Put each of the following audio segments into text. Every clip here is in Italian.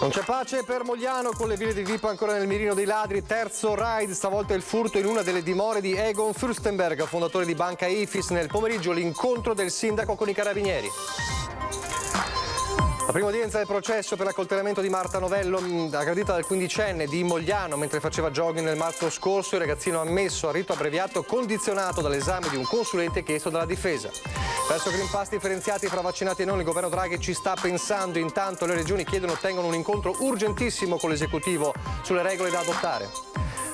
Non c'è pace per Mogliano, con le ville di Vipo ancora nel mirino dei ladri. Terzo raid, stavolta il furto in una delle dimore di Egon Fürstenberg, fondatore di Banca Ifis. Nel pomeriggio l'incontro del sindaco con i carabinieri. La prima udienza del processo per l'accoltellamento di Marta Novello, aggredita dal quindicenne di Mogliano mentre faceva jogging nel marzo scorso. Il ragazzino ha ammesso a rito abbreviato condizionato dall'esame di un consulente chiesto dalla difesa. Verso Green Pass differenziati fra vaccinati e non, il governo Draghi ci sta pensando. Intanto le regioni chiedono e ottengono un incontro urgentissimo con l'esecutivo sulle regole da adottare.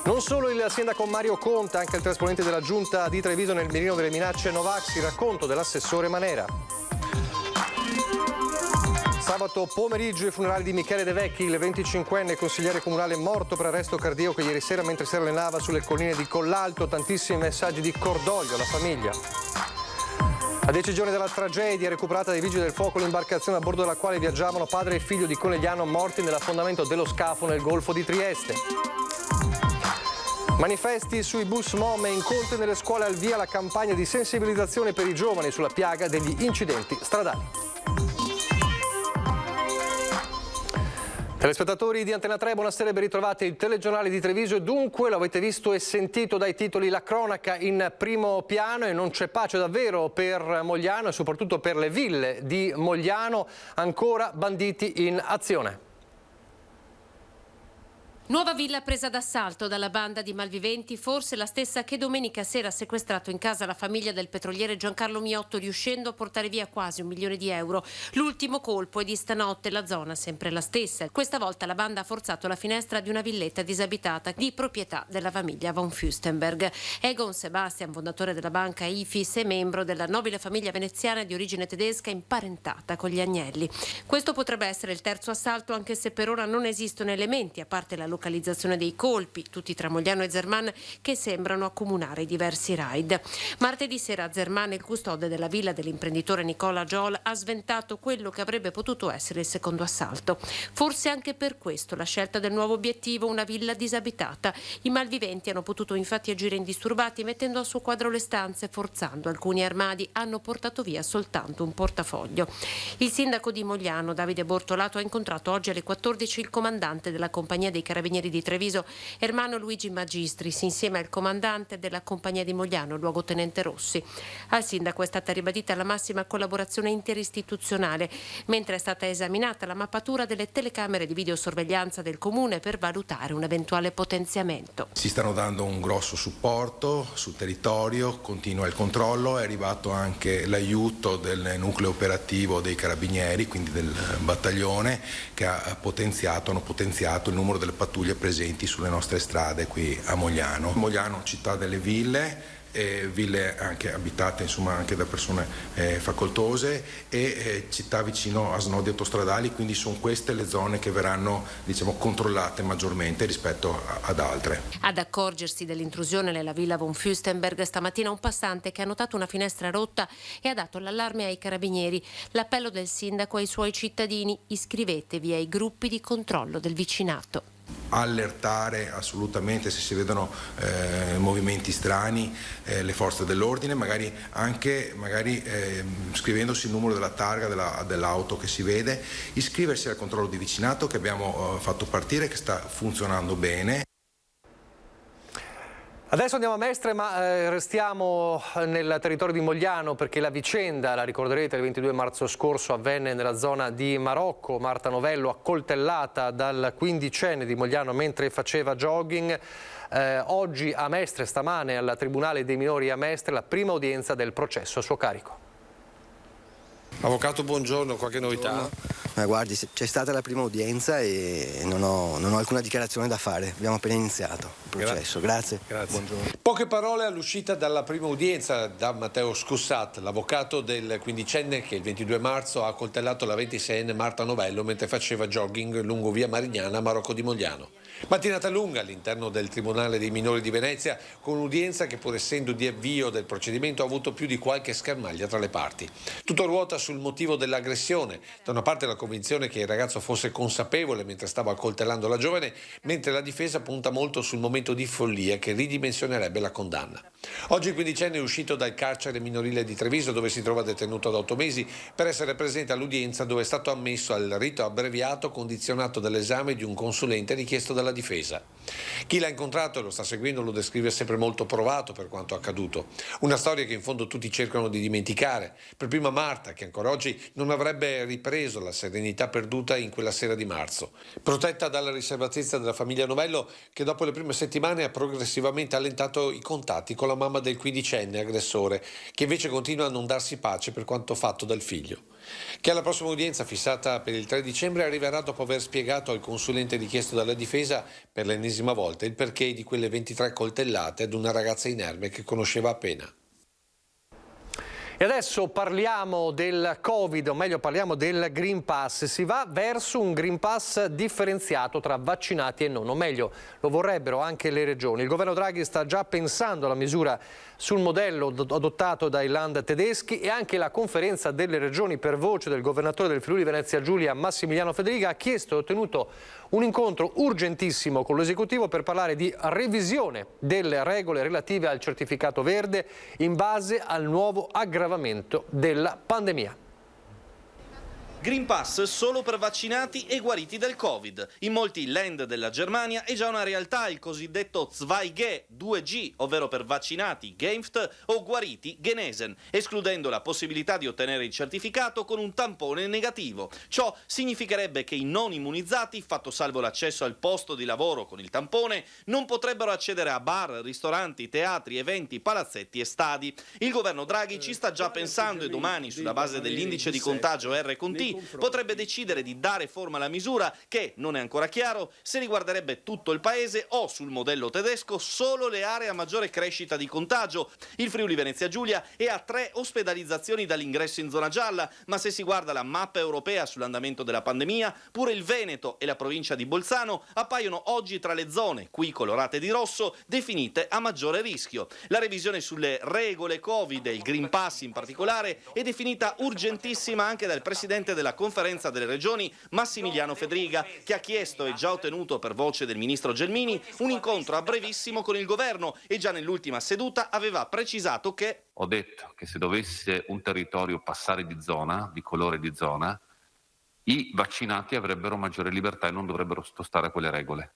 Non solo il sindaco Mario Conte, anche il trasponente della giunta di Treviso nel mirino delle minacce Novax, il racconto dell'assessore Manera. Sabato pomeriggio i funerali di Michele De Vecchi, il 25enne consigliere comunale morto per arresto cardiaco ieri sera mentre si allenava sulle colline di Collalto. Tantissimi messaggi di cordoglio alla famiglia. A 10 giorni dalla tragedia, recuperata dai vigili del fuoco l'imbarcazione a bordo della quale viaggiavano padre e figlio di Conegliano morti nell'affondamento dello scafo nel Golfo di Trieste. Manifesti sui bus Mom e incontri nelle scuole, al via la campagna di sensibilizzazione per i giovani sulla piaga degli incidenti stradali. Telespettatori di Antena 3, buonasera e ben ritrovati. Il telegiornale di Treviso e dunque lo avete visto e sentito dai titoli, la cronaca in primo piano e non c'è pace davvero per Mogliano e soprattutto per le ville di Mogliano, ancora banditi in azione. Nuova villa presa d'assalto dalla banda di malviventi, forse la stessa che domenica sera ha sequestrato in casa la famiglia del petroliere Giancarlo Miotto, riuscendo a portare via quasi €1 milione. L'ultimo colpo è di stanotte, la zona sempre la stessa. Questa volta la banda ha forzato la finestra di una villetta disabitata di proprietà della famiglia von Fürstenberg. Egon Sebastian, fondatore della banca Ifis e membro della nobile famiglia veneziana di origine tedesca imparentata con gli Agnelli. Questo potrebbe essere il terzo assalto, anche se per ora non esistono elementi, a parte la localizzazione dei colpi, tutti tra Mogliano e Zerman, che sembrano accomunare i diversi raid. Martedì sera a Zerman il custode della villa dell'imprenditore Nicola Giol ha sventato quello che avrebbe potuto essere il secondo assalto. Forse anche per questo la scelta del nuovo obiettivo, una villa disabitata. I malviventi hanno potuto infatti agire indisturbati, mettendo a suo quadro le stanze, forzando alcuni armadi, hanno portato via soltanto un portafoglio. Il sindaco di Mogliano, Davide Bortolato, ha incontrato oggi alle 14 il comandante della compagnia dei carabinieri di Treviso, Ermano Luigi Magistris, insieme al comandante della compagnia di Mogliano, luogotenente Rossi. Al sindaco è stata ribadita la massima collaborazione interistituzionale, mentre è stata esaminata la mappatura delle telecamere di videosorveglianza del comune per valutare un eventuale potenziamento. Si stanno dando un grosso supporto sul territorio, continua il controllo, è arrivato anche l'aiuto del nucleo operativo dei carabinieri, quindi del battaglione, che hanno potenziato il numero delle pattuglie presenti sulle nostre strade qui a Mogliano. Mogliano, città delle ville, ville anche abitate insomma anche da persone facoltose e città vicino a snodi autostradali, quindi sono queste le zone che verranno controllate maggiormente rispetto ad altre. Ad accorgersi dell'intrusione nella villa von Fürstenberg stamattina un passante che ha notato una finestra rotta e ha dato l'allarme ai carabinieri. L'appello del sindaco ai suoi cittadini: iscrivetevi ai gruppi di controllo del vicinato. Allertare assolutamente se si vedono movimenti strani le forze dell'ordine, magari scrivendosi il numero della targa dell'auto che si vede, iscriversi al controllo di vicinato che abbiamo fatto partire, che sta funzionando bene. Adesso andiamo a Mestre, ma restiamo nel territorio di Mogliano perché la vicenda, la ricorderete, il 22 marzo scorso avvenne nella zona di Marocco. Marta Novello accoltellata dal quindicenne di Mogliano mentre faceva jogging. Oggi a Mestre, stamane al Tribunale dei minori a Mestre, la prima udienza del processo a suo carico. Avvocato, buongiorno, qualche novità? Guardi, c'è stata la prima udienza e non ho alcuna dichiarazione da fare. Abbiamo appena iniziato il processo. Grazie. Buongiorno. Poche parole all'uscita dalla prima udienza da Matteo Scussat, l'avvocato del quindicenne che il 22 marzo ha accoltellato la 26enne Marta Novello mentre faceva jogging lungo via Marignana a Marocco di Mogliano. Mattinata lunga all'interno del Tribunale dei minori di Venezia, con un'udienza che, pur essendo di avvio del procedimento, ha avuto più di qualche schermaglia tra le parti. Tutto ruota sul motivo dell'aggressione. Da una parte la convinzione che il ragazzo fosse consapevole mentre stava accoltellando la giovane, mentre la difesa punta molto sul momento comportamento di follia che ridimensionerebbe la condanna. Oggi il quindicenne è uscito dal carcere minorile di Treviso, dove si trova detenuto da 8 mesi, per essere presente all'udienza dove è stato ammesso al rito abbreviato condizionato dall'esame di un consulente richiesto dalla difesa. Chi l'ha incontrato e lo sta seguendo lo descrive sempre molto provato per quanto accaduto. Una storia che in fondo tutti cercano di dimenticare. Per prima Marta, che ancora oggi non avrebbe ripreso la serenità perduta in quella sera di marzo. Protetta dalla riservatezza della famiglia Novello, che dopo le prime settimane ha progressivamente allentato i contatti con la mamma del quindicenne aggressore, che invece continua a non darsi pace per quanto fatto dal figlio. Che alla prossima udienza fissata per il 3 dicembre arriverà dopo aver spiegato al consulente richiesto dalla difesa per l'ennesima volta il perché di quelle 23 coltellate ad una ragazza inerme che conosceva appena. E adesso parliamo del Covid, o meglio parliamo del Green Pass. Si va verso un Green Pass differenziato tra vaccinati e non, o meglio lo vorrebbero anche le regioni. Il governo Draghi sta già pensando alla misura sul modello adottato dai Land tedeschi, e anche la conferenza delle regioni, per voce del governatore del Friuli Venezia Giulia Massimiliano Federica, ha chiesto e ottenuto un incontro urgentissimo con l'esecutivo per parlare di revisione delle regole relative al certificato verde in base al nuovo aggravamento della pandemia. Green Pass solo per vaccinati e guariti del Covid. In molti Land della Germania è già una realtà il cosiddetto 2G, 2G, ovvero per vaccinati geimpft o guariti genesen, escludendo la possibilità di ottenere il certificato con un tampone negativo. Ciò significherebbe che i non immunizzati, fatto salvo l'accesso al posto di lavoro con il tampone, non potrebbero accedere a bar, ristoranti, teatri, eventi, palazzetti e stadi. Il governo Draghi ci sta già pensando e domani, sulla base dell'indice di contagio R-Conti, potrebbe decidere di dare forma alla misura che, non è ancora chiaro, se riguarderebbe tutto il paese o, sul modello tedesco, solo le aree a maggiore crescita di contagio. Il Friuli Venezia Giulia è a 3 ospedalizzazioni dall'ingresso in zona gialla, ma se si guarda la mappa europea sull'andamento della pandemia, pure il Veneto e la provincia di Bolzano appaiono oggi tra le zone, qui colorate di rosso, definite a maggiore rischio. La revisione sulle regole Covid e il Green Pass in particolare è definita urgentissima anche dal presidente della conferenza delle regioni Massimiliano Federica, che ha chiesto e già ottenuto per voce del ministro Gelmini un incontro a brevissimo con il governo, e già nell'ultima seduta aveva precisato che: ho detto che se dovesse un territorio passare di zona, di colore di zona, i vaccinati avrebbero maggiore libertà e non dovrebbero sottostare a quelle regole.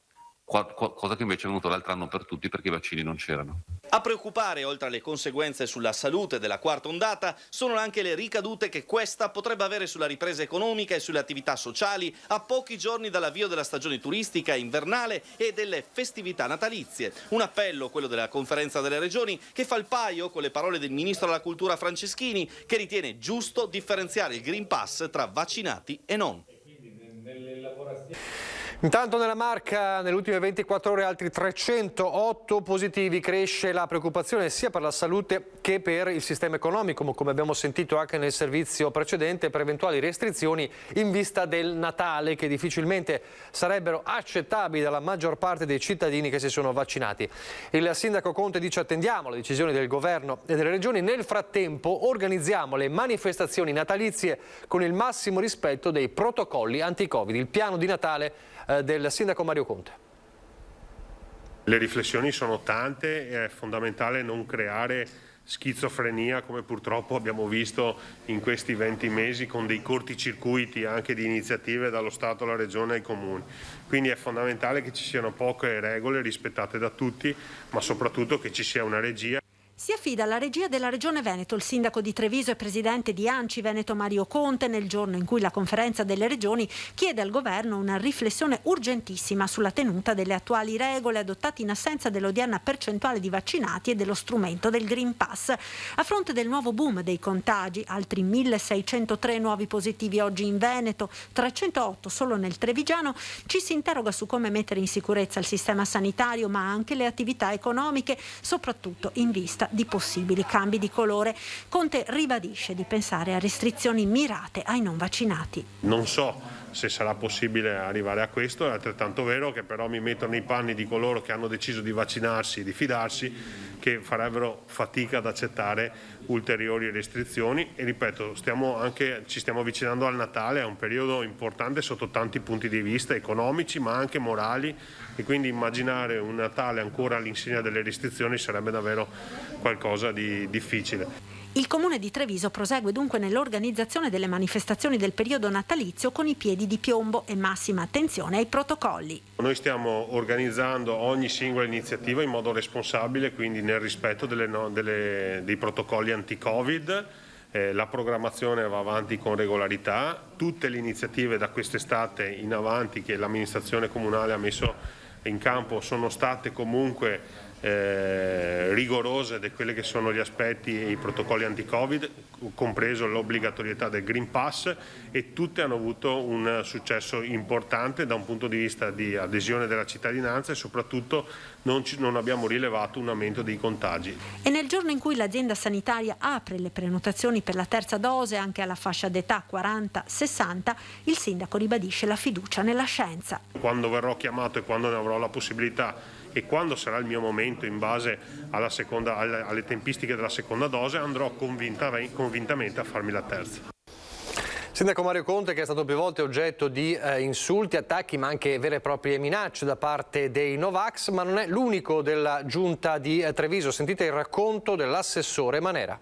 Cosa che invece è venuto l'altro anno per tutti, perché i vaccini non c'erano. A preoccupare, oltre alle conseguenze sulla salute della quarta ondata, sono anche le ricadute che questa potrebbe avere sulla ripresa economica e sulle attività sociali a pochi giorni dall'avvio della stagione turistica invernale e delle festività natalizie. Un appello, quello della conferenza delle regioni, che fa il paio con le parole del ministro della cultura Franceschini, che ritiene giusto differenziare il Green Pass tra vaccinati e non. Intanto nella Marca, nelle ultime 24 ore, altri 308 positivi. Cresce la preoccupazione sia per la salute che per il sistema economico, come abbiamo sentito anche nel servizio precedente, per eventuali restrizioni in vista del Natale, che difficilmente sarebbero accettabili dalla maggior parte dei cittadini che si sono vaccinati. Il sindaco Conte dice: attendiamo le decisioni del governo e delle regioni, nel frattempo organizziamo le manifestazioni natalizie con il massimo rispetto dei protocolli anti-Covid. Il piano di Natale del sindaco Mario Conte. Le riflessioni sono tante, è fondamentale non creare schizofrenia come purtroppo abbiamo visto in questi 20 mesi, con dei corticircuiti anche di iniziative dallo Stato alla Regione ai Comuni. Quindi è fondamentale che ci siano poche regole rispettate da tutti, ma soprattutto che ci sia una regia. Si affida alla regia della Regione Veneto il sindaco di Treviso e presidente di ANCI Veneto Mario Conte, nel giorno in cui la conferenza delle regioni chiede al governo una riflessione urgentissima sulla tenuta delle attuali regole adottate in assenza dell'odierna percentuale di vaccinati e dello strumento del Green Pass. A fronte del nuovo boom dei contagi, altri 1603 nuovi positivi oggi in Veneto, 308 solo nel Trevigiano, ci si interroga su come mettere in sicurezza il sistema sanitario, ma anche le attività economiche, soprattutto in vista di possibili cambi di colore. Conte ribadisce di pensare a restrizioni mirate ai non vaccinati. Non so se sarà possibile arrivare a questo. È altrettanto vero che però mi metto nei panni di coloro che hanno deciso di vaccinarsi e di fidarsi, che farebbero fatica ad accettare ulteriori restrizioni. E ripeto, ci stiamo avvicinando al Natale, è un periodo importante sotto tanti punti di vista, economici ma anche morali, e quindi immaginare un Natale ancora all'insegna delle restrizioni sarebbe davvero qualcosa di difficile. Il Comune di Treviso prosegue dunque nell'organizzazione delle manifestazioni del periodo natalizio con i piedi di piombo e massima attenzione ai protocolli. Noi stiamo organizzando ogni singola iniziativa in modo responsabile, quindi nel rispetto dei protocolli anti-Covid. La programmazione va avanti con regolarità. Tutte le iniziative da quest'estate in avanti che l'amministrazione comunale ha messo in campo sono state comunque rigorose di quelli che sono gli aspetti e i protocolli anti-Covid, compreso l'obbligatorietà del Green Pass, e tutte hanno avuto un successo importante da un punto di vista di adesione della cittadinanza, e soprattutto non abbiamo rilevato un aumento dei contagi. E nel giorno in cui l'azienda sanitaria apre le prenotazioni per la terza dose anche alla fascia d'età 40-60, il sindaco ribadisce la fiducia nella scienza. Quando verrò chiamato e quando ne avrò la possibilità e quando sarà il mio momento in base alle tempistiche della seconda dose, andrò convintamente a farmi la terza. Sindaco Mario Conte, che è stato più volte oggetto di insulti, attacchi ma anche vere e proprie minacce da parte dei Novax, ma non è l'unico della giunta di Treviso. Sentite il racconto dell'assessore Manera.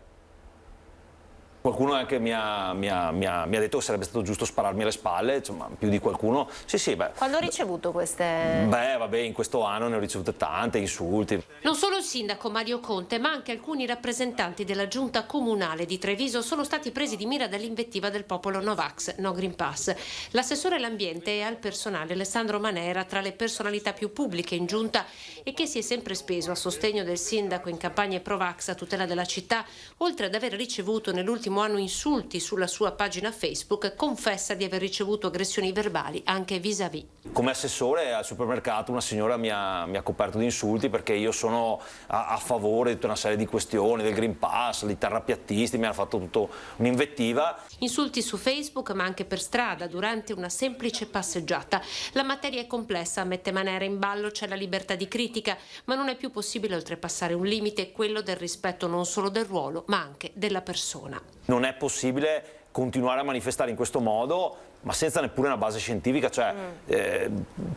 Qualcuno anche mi ha detto che sarebbe stato giusto spararmi alle spalle, insomma, più di qualcuno. Sì, beh. Quando ho ricevuto queste? Beh, vabbè, in questo anno ne ho ricevute tante, insulti. Non solo il sindaco Mario Conte, ma anche alcuni rappresentanti della giunta comunale di Treviso sono stati presi di mira dall'invettiva del popolo Novax, no Green Pass. L'assessore all'ambiente e al personale Alessandro Manera, tra le personalità più pubbliche in giunta e che si è sempre speso a sostegno del sindaco in campagne pro-vax a tutela della città, oltre ad aver ricevuto nell'ultimo anno insulti sulla sua pagina Facebook, confessa di aver ricevuto aggressioni verbali anche vis-à-vis. Come assessore al supermercato una signora mi ha coperto di insulti perché io sono a favore di tutta una serie di questioni, del Green Pass, di terrapiattisti, mi hanno fatto tutto un'invettiva. Insulti su Facebook ma anche per strada durante una semplice passeggiata. La materia è complessa, ammette Manera, in ballo c'è la libertà di critica, ma non è più possibile oltrepassare un limite, quello del rispetto non solo del ruolo ma anche della persona. Non è possibile continuare a manifestare in questo modo, ma senza neppure una base scientifica, cioè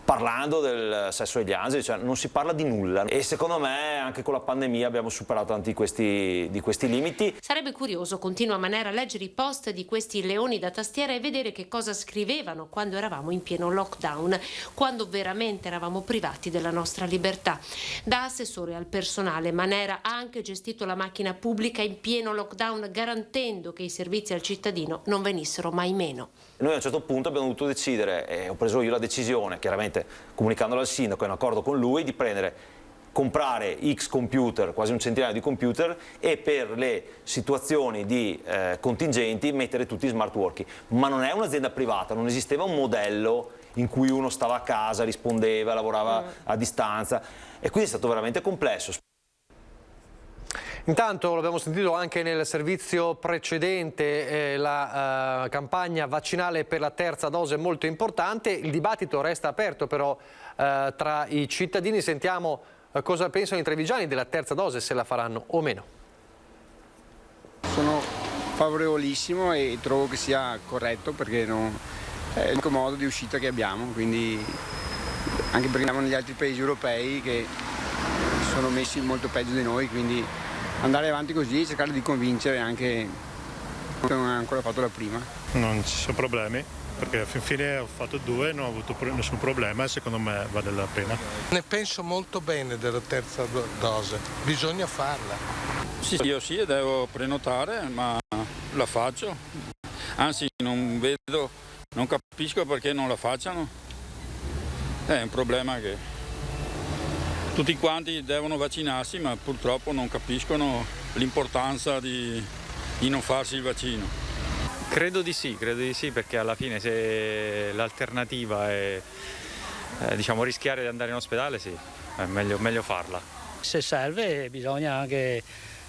parlando del sesso degli angeli, cioè non si parla di nulla. E secondo me anche con la pandemia abbiamo superato tanti di questi limiti. Sarebbe curioso, continua Manera, leggere i post di questi leoni da tastiera e vedere che cosa scrivevano quando eravamo in pieno lockdown, quando veramente eravamo privati della nostra libertà. Da assessore al personale, Manera ha anche gestito la macchina pubblica in pieno lockdown, garantendo che i servizi al cittadino non venissero mai meno. Noi a un certo punto abbiamo dovuto decidere, e ho preso io la decisione, chiaramente comunicandolo al sindaco in accordo con lui, di comprare X computer, quasi un centinaio di computer, e per le situazioni di contingenti mettere tutti smart working. Ma non è un'azienda privata, non esisteva un modello in cui uno stava a casa, rispondeva, lavorava a distanza, e quindi è stato veramente complesso. Intanto, l'abbiamo sentito anche nel servizio precedente, la campagna vaccinale per la terza dose è molto importante. Il dibattito resta aperto però tra i cittadini. Sentiamo cosa pensano i trevigiani della terza dose, se la faranno o meno. Sono favorevolissimo e trovo che sia corretto, perché è l'unico modo di uscita che abbiamo, quindi anche perché andiamo negli altri paesi europei che sono messi molto peggio di noi, quindi andare avanti così e cercare di convincere anche chi non ha ancora fatto la prima. Non ci sono problemi, perché alla fine ho fatto 2 e non ho avuto nessun problema e secondo me vale la pena. Ne penso molto bene della terza dose, bisogna farla. Sì, io sì, devo prenotare, ma la faccio. Anzi, non capisco perché non la facciano. È un problema che tutti quanti devono vaccinarsi, ma purtroppo non capiscono l'importanza di non farsi il vaccino. Credo di sì, perché alla fine se l'alternativa è rischiare di andare in ospedale, sì, è meglio farla. Se serve bisogna anche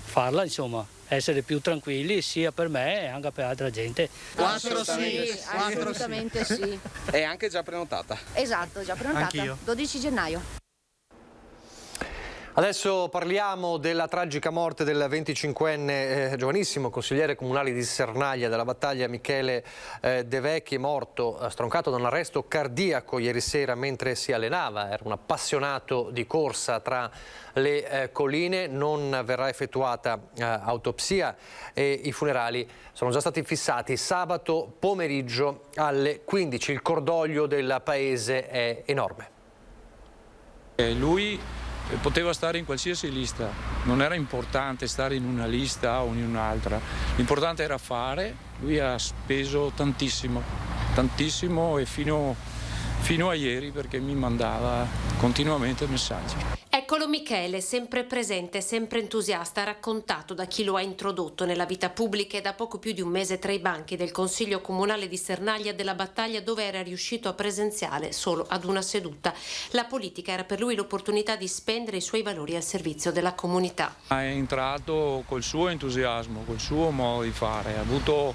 farla, insomma, essere più tranquilli sia per me e anche per altra gente. 4 sì, assolutamente sì. È anche già prenotata? Esatto, già prenotata. Anch'io. 12 gennaio. Adesso parliamo della tragica morte del 25enne giovanissimo consigliere comunale di Sernaglia della Battaglia Michele De Vecchi, morto stroncato da un arresto cardiaco ieri sera mentre si allenava. Era un appassionato di corsa tra le colline. Non verrà effettuata autopsia e i funerali sono già stati fissati sabato pomeriggio alle 15. Il cordoglio del paese è enorme. Lui poteva stare in qualsiasi lista, non era importante stare in una lista o in un'altra, l'importante era fare. Lui ha speso tantissimo e fino a ieri, perché mi mandava continuamente messaggi. Eccolo Michele, sempre presente, sempre entusiasta, raccontato da chi lo ha introdotto nella vita pubblica e da poco più di un mese tra i banchi del Consiglio Comunale di Sernaglia della Battaglia, dove era riuscito a presenziare solo ad una seduta. La politica era per lui l'opportunità di spendere i suoi valori al servizio della comunità. È entrato col suo entusiasmo, col suo modo di fare, ha avuto,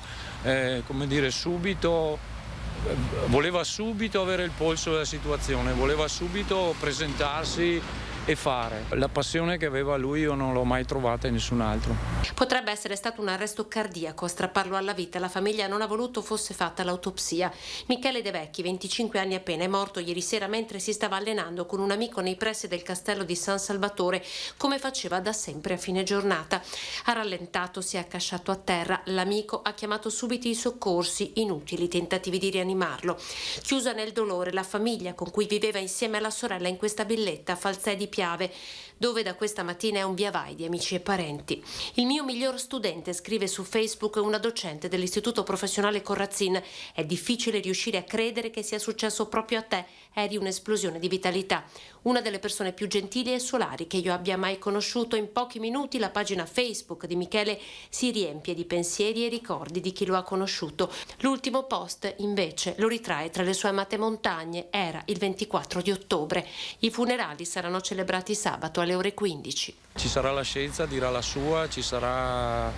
voleva subito avere il polso della situazione, voleva subito presentarsi e fare. La passione che aveva lui io non l'ho mai trovata in nessun altro. Potrebbe essere stato un arresto cardiaco a strapparlo alla vita. La famiglia non ha voluto fosse fatta l'autopsia. Michele De Vecchi, 25 anni appena, è morto ieri sera mentre si stava allenando con un amico nei pressi del castello di San Salvatore, come faceva da sempre a fine giornata. Ha rallentato, si è accasciato a terra. L'amico ha chiamato subito i soccorsi, inutili tentativi di rianimarlo. Chiusa nel dolore, la famiglia con cui viveva insieme alla sorella in questa villetta a Falzè di Piave, dove da questa mattina è un via vai di amici e parenti. Il mio miglior studente, scrive su Facebook una docente dell'Istituto Professionale Corrazzin, è difficile riuscire a credere che sia successo proprio a te, eri un'esplosione di vitalità. Una delle persone più gentili e solari che io abbia mai conosciuto. In pochi minuti la pagina Facebook di Michele si riempie di pensieri e ricordi di chi lo ha conosciuto. L'ultimo post invece lo ritrae tra le sue amate montagne. Era il 24 di ottobre. I funerali saranno celebrati sabato alle ore 15. Ci sarà la scienza, dirà la sua, ci saranno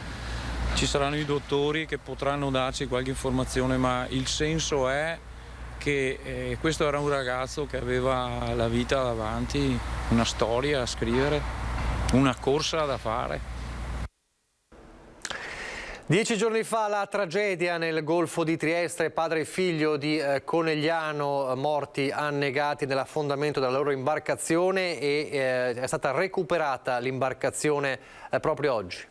i dottori che potranno darci qualche informazione, ma il senso è che questo era un ragazzo che aveva la vita davanti, una storia a scrivere, una corsa da fare. 10 giorni fa la tragedia nel Golfo di Trieste, padre e figlio di Conegliano morti annegati nell'affondamento della loro imbarcazione e è stata recuperata l'imbarcazione proprio oggi.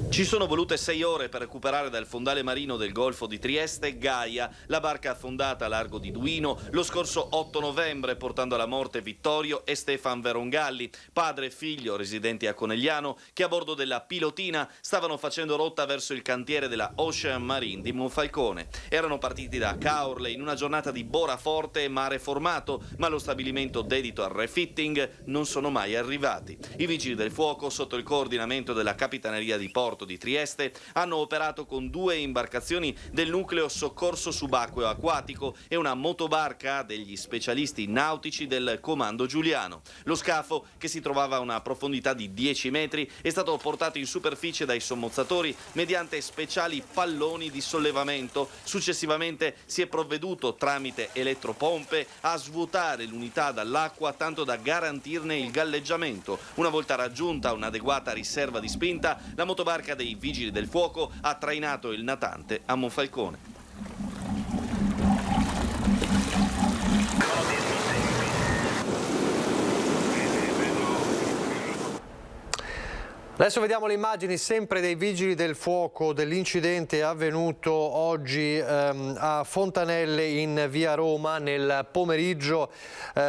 Ci sono volute 6 ore per recuperare dal fondale marino del Golfo di Trieste Gaia, la barca affondata a largo di Duino lo scorso 8 novembre portando alla morte Vittorio e Stefan Verongalli, padre e figlio residenti a Conegliano, che a bordo della pilotina stavano facendo rotta verso il cantiere della Ocean Marine di Monfalcone. Erano partiti da Caorle in una giornata di bora forte e mare formato, ma allo stabilimento dedito al refitting non sono mai arrivati. I vigili del fuoco, sotto il coordinamento della Capitaneria di Porto di Trieste, hanno operato con 2 imbarcazioni del nucleo soccorso subacqueo acquatico e una motobarca degli specialisti nautici del Comando Giuliano. Lo scafo, che si trovava a una profondità di 10 metri, è stato portato in superficie dai sommozzatori mediante speciali palloni di sollevamento. Successivamente si è provveduto tramite elettropompe a svuotare l'unità dall'acqua tanto da garantirne il galleggiamento. Una volta raggiunta un'adeguata riserva di spinta, la motobarca dei vigili del fuoco ha trainato il natante a Monfalcone. Adesso vediamo le immagini sempre dei vigili del fuoco dell'incidente avvenuto oggi a Fontanelle in via Roma nel pomeriggio.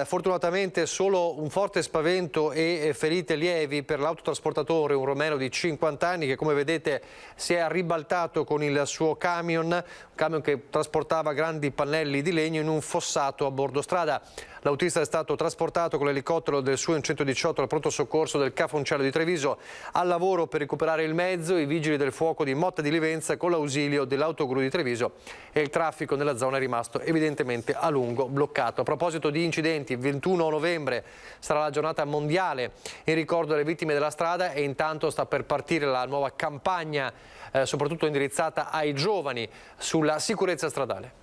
Fortunatamente solo un forte spavento e ferite lievi per l'autotrasportatore, un romeno di 50 anni che come vedete si è ribaltato con il suo camion che trasportava grandi pannelli di legno in un fossato a bordo strada. L'autista è stato trasportato con l'elicottero del SU 118 al pronto soccorso del Cafoncello di Treviso. Al lavoro per recuperare il mezzo i vigili del fuoco di Motta di Livenza con l'ausilio dell'autogru di Treviso, e il traffico nella zona è rimasto evidentemente a lungo bloccato. A proposito di incidenti, il 21 novembre sarà la giornata mondiale in ricordo delle vittime della strada, e intanto sta per partire la nuova campagna soprattutto indirizzata ai giovani sulla sicurezza stradale.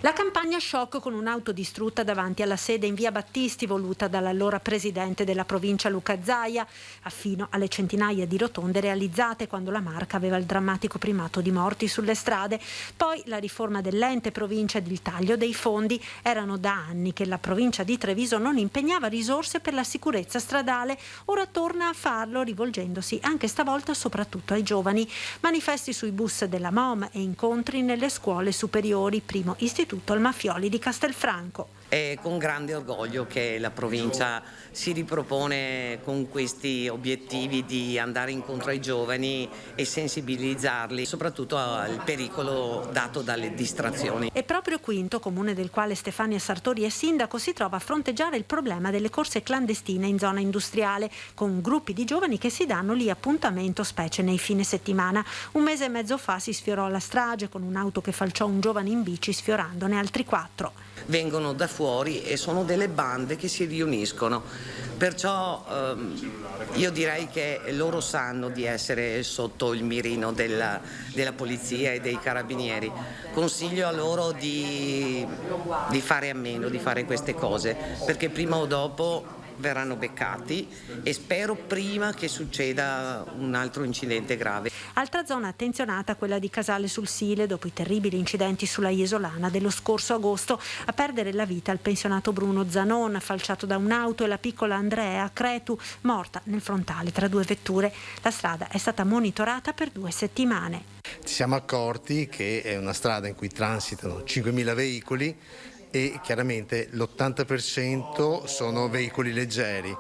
La campagna shock con un'auto distrutta davanti alla sede in via Battisti voluta dall'allora presidente della provincia Luca Zaia, affino alle centinaia di rotonde realizzate quando la Marca aveva il drammatico primato di morti sulle strade. Poi la riforma dell'ente provincia ed il taglio dei fondi. Erano da anni che la provincia di Treviso non impegnava risorse per la sicurezza stradale. Ora torna a farlo, rivolgendosi anche stavolta soprattutto ai giovani. Manifesti sui bus della MOM e incontri nelle scuole superiori, primo istituto al Maffioli di Castelfranco. È con grande orgoglio che la provincia si ripropone con questi obiettivi di andare incontro ai giovani e sensibilizzarli soprattutto al pericolo dato dalle distrazioni. E proprio Quinto, comune del quale Stefania Sartori è sindaco, si trova a fronteggiare il problema delle corse clandestine in zona industriale, con gruppi di giovani che si danno lì appuntamento, specie nei fine settimana. Un mese e mezzo fa si sfiorò la strage con un'auto che falciò un giovane in bici, sfiorandone altri 4. Vengono da fuori e sono delle bande che si riuniscono, perciò io direi che loro sanno di essere sotto il mirino della polizia e dei carabinieri. Consiglio a loro di fare a meno di fare queste cose, perché prima o dopo verranno beccati, e spero prima che succeda un altro incidente grave. Altra zona attenzionata, quella di Casale sul Sile, dopo i terribili incidenti sulla Isolana dello scorso agosto. A perdere la vita il pensionato Bruno Zanon, falciato da un'auto, e la piccola Andrea Cretu, morta nel frontale tra 2 vetture. La strada è stata monitorata per 2 settimane. Ci siamo accorti che è una strada in cui transitano 5.000 veicoli e chiaramente l'80% sono veicoli leggeri,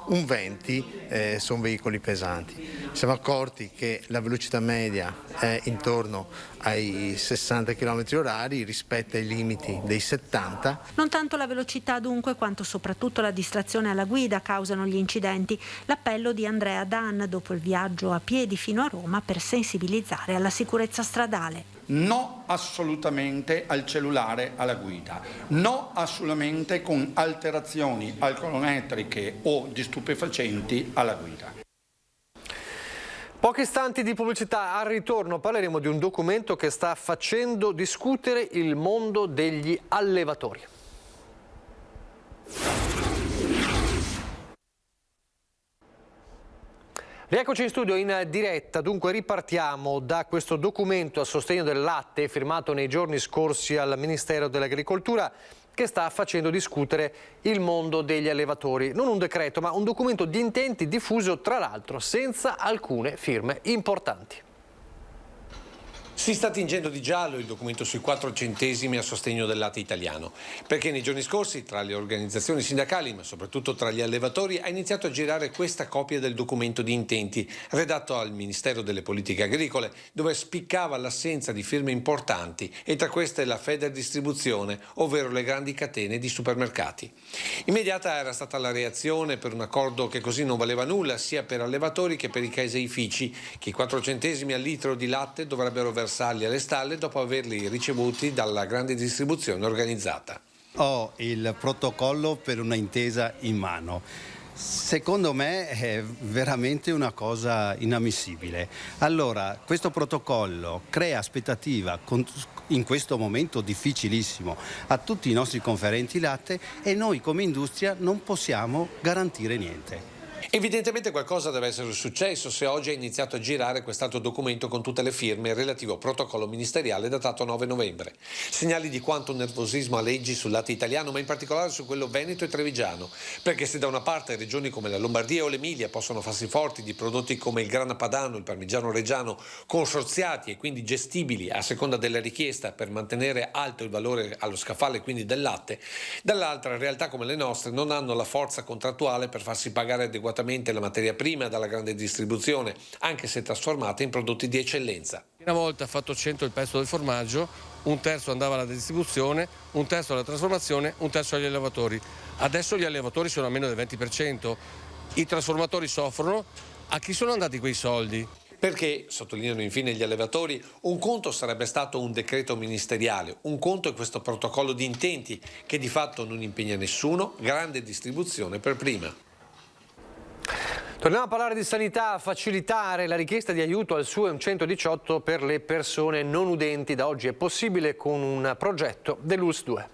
un 20% sono veicoli pesanti. Ci siamo accorti che la velocità media è intorno ai 60 km/h rispetto ai limiti dei 70. Non tanto la velocità dunque, quanto soprattutto la distrazione alla guida causano gli incidenti. L'appello di Andrea Dan dopo il viaggio a piedi fino a Roma per sensibilizzare alla sicurezza stradale. No assolutamente al cellulare alla guida, no assolutamente con alterazioni alcolometriche o di stupefacenti alla guida. Pochi istanti di pubblicità, al ritorno parleremo di un documento che sta facendo discutere il mondo degli allevatori. Rieccoci in studio in diretta. Dunque ripartiamo da questo documento a sostegno del latte firmato nei giorni scorsi al Ministero dell'Agricoltura, che sta facendo discutere il mondo degli allevatori. Non un decreto, ma un documento di intenti diffuso tra l'altro senza alcune firme importanti. Si sta tingendo di giallo il documento sui 4 centesimi a sostegno del latte italiano, perché nei giorni scorsi tra le organizzazioni sindacali, ma soprattutto tra gli allevatori, ha iniziato a girare questa copia del documento di intenti redatto al Ministero delle Politiche Agricole, dove spiccava l'assenza di firme importanti, e tra queste la Federdistribuzione, ovvero le grandi catene di supermercati. Immediata era stata la reazione per un accordo che così non valeva nulla sia per allevatori che per i caseifici, che i 4 centesimi al litro di latte dovrebbero versarli alle stalle dopo averli ricevuti dalla grande distribuzione organizzata. Ho il protocollo per una intesa in mano. Secondo me è veramente una cosa inammissibile. Allora, questo protocollo crea aspettativa in questo momento difficilissimo a tutti i nostri conferenti latte, e noi come industria non possiamo garantire niente. Evidentemente qualcosa deve essere successo se oggi è iniziato a girare quest'altro documento con tutte le firme relativo protocollo ministeriale datato 9 novembre. Segnali di quanto nervosismo aleggi sul latte italiano, ma in particolare su quello veneto e trevigiano, perché se da una parte regioni come la Lombardia o l'Emilia possono farsi forti di prodotti come il grana padano, il parmigiano reggiano, consorziati e quindi gestibili a seconda della richiesta per mantenere alto il valore allo scaffale quindi del latte, dall'altra realtà come le nostre non hanno la forza contrattuale per farsi pagare adeguatamente la materia prima dalla grande distribuzione, anche se trasformata in prodotti di eccellenza. Una volta fatto 100 il pezzo del formaggio, un terzo andava alla distribuzione, un terzo alla trasformazione, un terzo agli allevatori. Adesso gli allevatori sono a meno del 20%, i trasformatori soffrono. A chi sono andati quei soldi? Perché, sottolineano infine gli allevatori, un conto sarebbe stato un decreto ministeriale, un conto è questo protocollo di intenti che di fatto non impegna nessuno, grande distribuzione per prima. Torniamo a parlare di sanità, facilitare la richiesta di aiuto al SUEM 118 per le persone non udenti. Da oggi è possibile con un progetto dell'ULSS 2.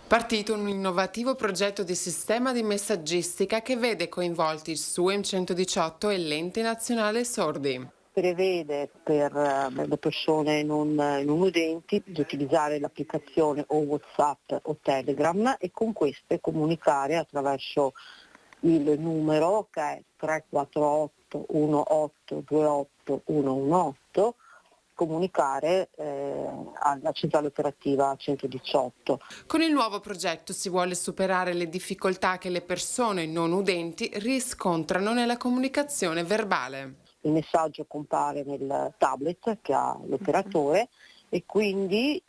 Partito un innovativo progetto di sistema di messaggistica che vede coinvolti il SUEM 118 e l'Ente Nazionale Sordi. Prevede per le persone non udenti di utilizzare l'applicazione o WhatsApp o Telegram e con queste comunicare attraverso il numero che è 348 18 28 118, comunicare alla centrale operativa 118. Con il nuovo progetto si vuole superare le difficoltà che le persone non udenti riscontrano nella comunicazione verbale. Il messaggio compare nel tablet che ha l'operatore e quindi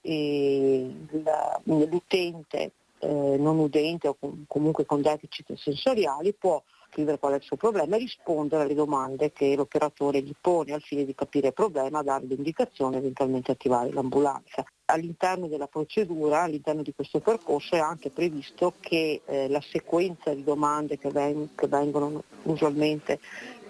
l'utente non udente o comunque con deficit sensoriali può scrivere qual è il suo problema e rispondere alle domande che l'operatore gli pone al fine di capire il problema, dare l'indicazione e eventualmente attivare l'ambulanza. All'interno della procedura, all'interno di questo percorso è anche previsto che la sequenza di domande che vengono usualmente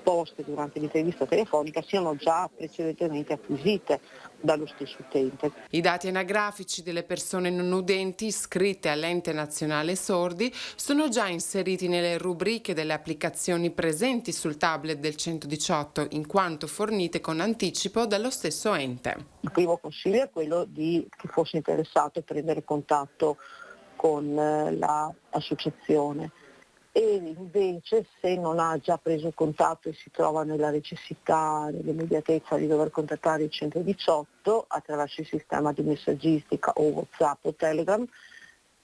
poste durante l'intervista telefonica siano già precedentemente acquisite dallo stesso utente. I dati anagrafici delle persone non udenti iscritte all'Ente Nazionale Sordi sono già inseriti nelle rubriche delle applicazioni presenti sul tablet del 118, in quanto fornite con anticipo dallo stesso ente. Il primo consiglio è quello di chi fosse interessato a prendere contatto con l'associazione. E invece se non ha già preso contatto e si trova nella necessità, nell'immediatezza di dover contattare il 118 attraverso il sistema di messaggistica o WhatsApp o Telegram,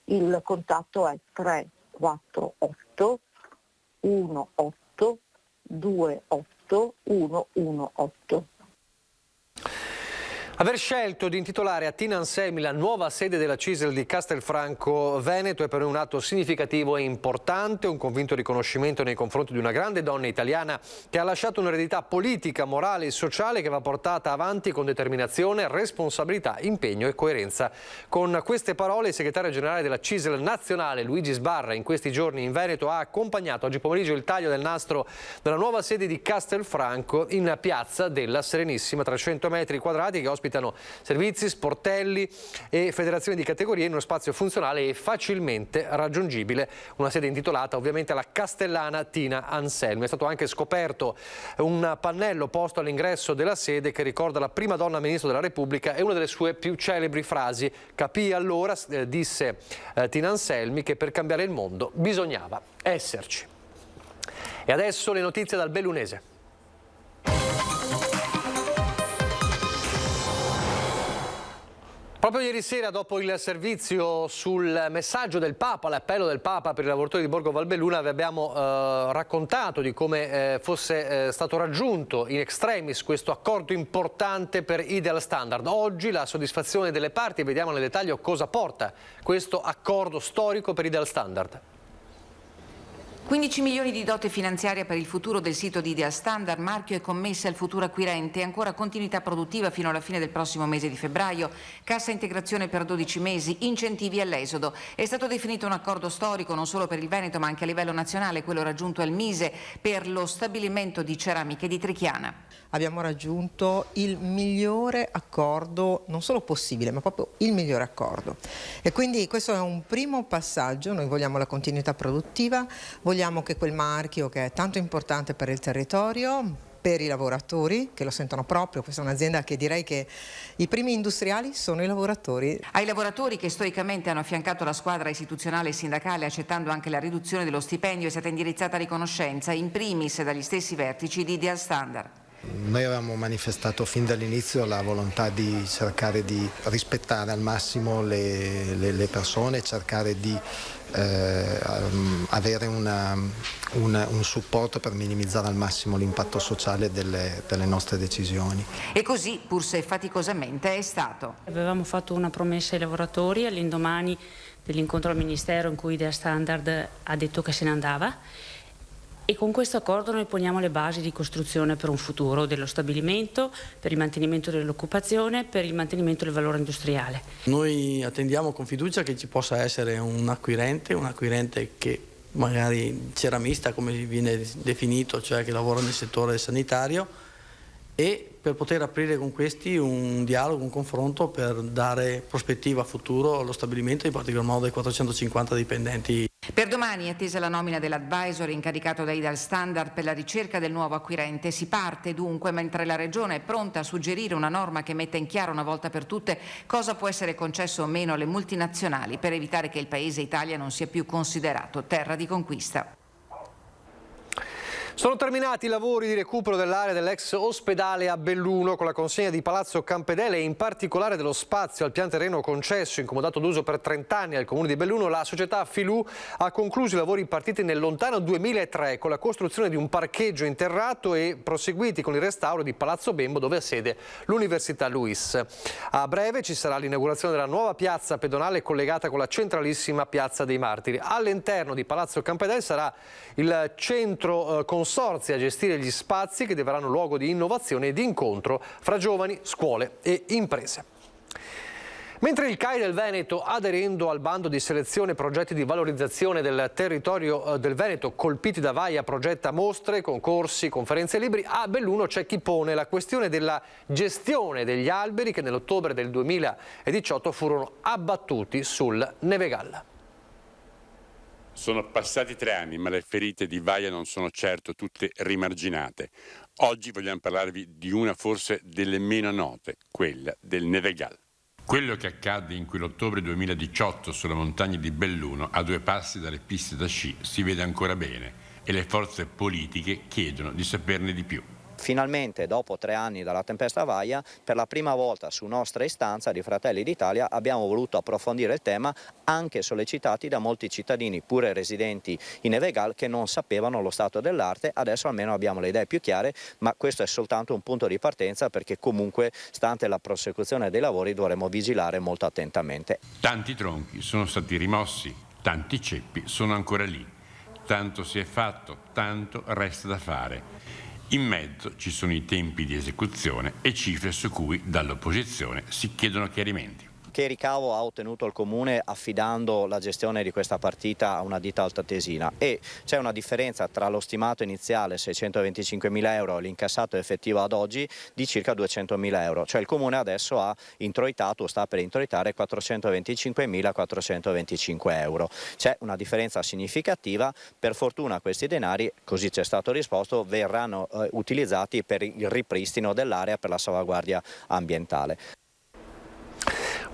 il contatto è 348 18 28 118. Aver scelto di intitolare a Tina Anselmi la nuova sede della CISL di Castelfranco Veneto è per noi un atto significativo e importante, un convinto riconoscimento nei confronti di una grande donna italiana che ha lasciato un'eredità politica, morale e sociale che va portata avanti con determinazione, responsabilità, impegno e coerenza. Con queste parole il segretario generale della CISL nazionale Luigi Sbarra in questi giorni in Veneto ha accompagnato oggi pomeriggio il taglio del nastro della nuova sede di Castelfranco in piazza della Serenissima, 300 metri quadrati che ospitano servizi, sportelli e federazioni di categorie in uno spazio funzionale e facilmente raggiungibile. Una sede intitolata ovviamente alla castellana Tina Anselmi. È stato anche scoperto un pannello posto all'ingresso della sede che ricorda la prima donna ministro della Repubblica e una delle sue più celebri frasi. Capì allora, disse Tina Anselmi, che per cambiare il mondo bisognava esserci. E adesso le notizie dal Bellunese. Proprio ieri sera, dopo il servizio sul messaggio del Papa, l'appello del Papa per i lavoratori di Borgo Valbelluna, vi abbiamo raccontato di come fosse stato raggiunto in extremis questo accordo importante per Ideal Standard. Oggi la soddisfazione delle parti, vediamo nel dettaglio cosa porta questo accordo storico per Ideal Standard. 15 milioni di dote finanziaria per il futuro del sito di Ideal Standard, marchio e commesse al futuro acquirente, ancora continuità produttiva fino alla fine del prossimo mese di febbraio, cassa integrazione per 12 mesi, incentivi all'esodo. È stato definito un accordo storico non solo per il Veneto ma anche a livello nazionale, quello raggiunto al Mise per lo stabilimento di ceramiche di Trichiana. Abbiamo raggiunto il migliore accordo, non solo possibile, ma proprio il migliore accordo. E quindi questo è un primo passaggio. Noi vogliamo la continuità produttiva, vogliamo che quel marchio che è tanto importante per il territorio, per i lavoratori che lo sentono proprio, questa è un'azienda che direi che i primi industriali sono i lavoratori. Ai lavoratori che stoicamente hanno affiancato la squadra istituzionale e sindacale accettando anche la riduzione dello stipendio è stata indirizzata riconoscenza, in primis dagli stessi vertici di Ideal Standard. Noi avevamo manifestato fin dall'inizio la volontà di cercare di rispettare al massimo le persone, cercare di avere un supporto per minimizzare al massimo l'impatto sociale delle nostre decisioni. E così, pur se faticosamente, è stato. Avevamo fatto una promessa ai lavoratori all'indomani dell'incontro al Ministero in cui Idea Standard ha detto che se ne andava, e con questo accordo noi poniamo le basi di costruzione per un futuro dello stabilimento, per il mantenimento dell'occupazione, per il mantenimento del valore industriale. Noi attendiamo con fiducia che ci possa essere un acquirente che magari ceramista, come viene definito, cioè che lavora nel settore sanitario, e per poter aprire con questi un dialogo, un confronto per dare prospettiva futuro allo stabilimento, in particolar modo ai 450 dipendenti. Per domani è attesa la nomina dell'advisor incaricato da Ideal Standard per la ricerca del nuovo acquirente. Si parte dunque mentre la Regione è pronta a suggerire una norma che metta in chiaro una volta per tutte cosa può essere concesso o meno alle multinazionali per evitare che il paese Italia non sia più considerato terra di conquista. Sono terminati i lavori di recupero dell'area dell'ex ospedale a Belluno con la consegna di Palazzo Campedele e in particolare dello spazio al pian terreno concesso in comodato d'uso per 30 anni al comune di Belluno. La società Filù ha concluso i lavori partiti nel lontano 2003 con la costruzione di un parcheggio interrato e proseguiti con il restauro di Palazzo Bembo, dove ha sede l'Università Luis. A breve ci sarà l'inaugurazione della nuova piazza pedonale collegata con la centralissima Piazza dei Martiri. All'interno di Palazzo Campedele sarà il centro consorzi a gestire gli spazi che daranno luogo di innovazione e di incontro fra giovani, scuole e imprese. Mentre il CAI del Veneto, aderendo al bando di selezione progetti di valorizzazione del territorio del Veneto colpiti da vaia, progetta mostre, concorsi, conferenze e libri, a Belluno c'è chi pone la questione della gestione degli alberi che nell'ottobre del 2018 furono abbattuti sul Nevegalla. Sono passati 3 anni, ma le ferite di Vaia non sono certo tutte rimarginate. Oggi vogliamo parlarvi di una forse delle meno note, quella del Nevegal. Quello che accadde in quell'ottobre 2018 sulle montagne di Belluno, a 2 passi dalle piste da sci, si vede ancora bene e le forze politiche chiedono di saperne di più. Finalmente, dopo 3 anni dalla tempesta Vaia, per la prima volta su nostra istanza di Fratelli d'Italia abbiamo voluto approfondire il tema, anche sollecitati da molti cittadini pure residenti in Nevegal che non sapevano lo stato dell'arte. Adesso almeno abbiamo le idee più chiare, ma questo è soltanto un punto di partenza perché comunque, stante la prosecuzione dei lavori, dovremo vigilare molto attentamente. Tanti tronchi sono stati rimossi, tanti ceppi sono ancora lì. Tanto si è fatto, tanto resta da fare. In mezzo ci sono i tempi di esecuzione e cifre su cui dall'opposizione si chiedono chiarimenti. Che ricavo ha ottenuto il Comune affidando la gestione di questa partita a una ditta altoatesina? E c'è una differenza tra lo stimato iniziale 625.000 euro e l'incassato effettivo ad oggi di circa 200.000 euro. Cioè il Comune adesso ha introitato o sta per introitare 425.425 euro. C'è una differenza significativa. Per fortuna questi denari, così ci è stato risposto, verranno utilizzati per il ripristino dell'area per la salvaguardia ambientale.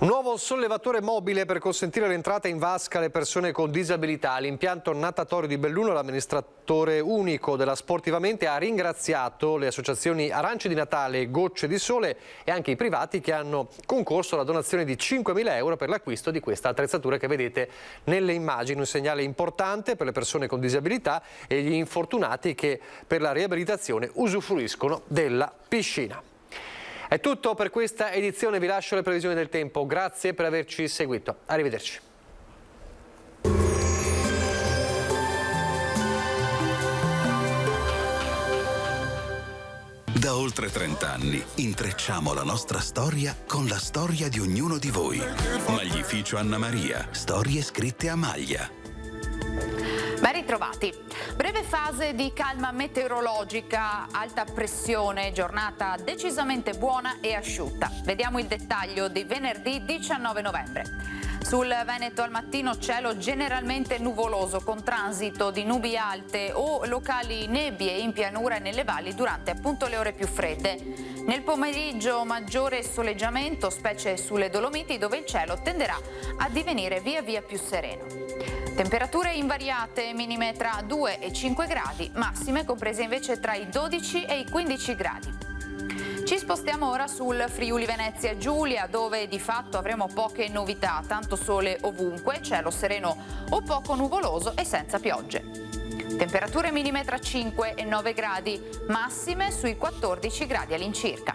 Un nuovo sollevatore mobile per consentire l'entrata in vasca alle persone con disabilità. L'impianto natatorio di Belluno, l'amministratore unico della Sportivamente, ha ringraziato le associazioni Arance di Natale e Gocce di Sole e anche i privati che hanno concorso alla donazione di 5.000 euro per l'acquisto di questa attrezzatura che vedete nelle immagini. Un segnale importante per le persone con disabilità e gli infortunati che per la riabilitazione usufruiscono della piscina. È tutto per questa edizione, vi lascio le previsioni del tempo. Grazie per averci seguito. Arrivederci. Da oltre 30 anni intrecciamo la nostra storia con la storia di ognuno di voi. Maglificio Anna Maria, storie scritte a maglia. Ben ritrovati. Breve fase di calma meteorologica, alta pressione, giornata decisamente buona e asciutta. Vediamo il dettaglio di venerdì 19 novembre. Sul Veneto al mattino cielo generalmente nuvoloso con transito di nubi alte o locali nebbie in pianura e nelle valli durante appunto le ore più fredde. Nel pomeriggio maggiore soleggiamento, specie sulle Dolomiti, dove il cielo tenderà a divenire via via più sereno. Temperature invariate, minime tra 2 e 5 gradi, massime comprese invece tra i 12 e i 15 gradi. Ci spostiamo ora sul Friuli Venezia Giulia, dove di fatto avremo poche novità, tanto sole ovunque, cielo sereno o poco nuvoloso e senza piogge. Temperature minime tra 5 e 9 gradi, massime sui 14 gradi all'incirca.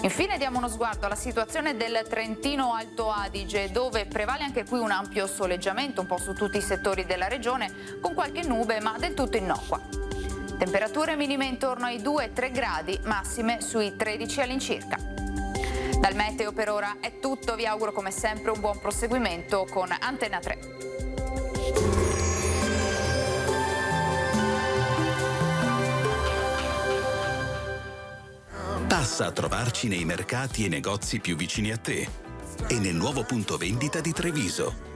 Infine diamo uno sguardo alla situazione del Trentino Alto Adige, dove prevale anche qui un ampio soleggiamento un po' su tutti i settori della regione, con qualche nube ma del tutto innocua. Temperature minime intorno ai 2-3 gradi, massime sui 13 all'incirca. Dal meteo per ora è tutto, vi auguro come sempre un buon proseguimento con Antena 3. Passa a trovarci nei mercati e negozi più vicini a te e nel nuovo punto vendita di Treviso.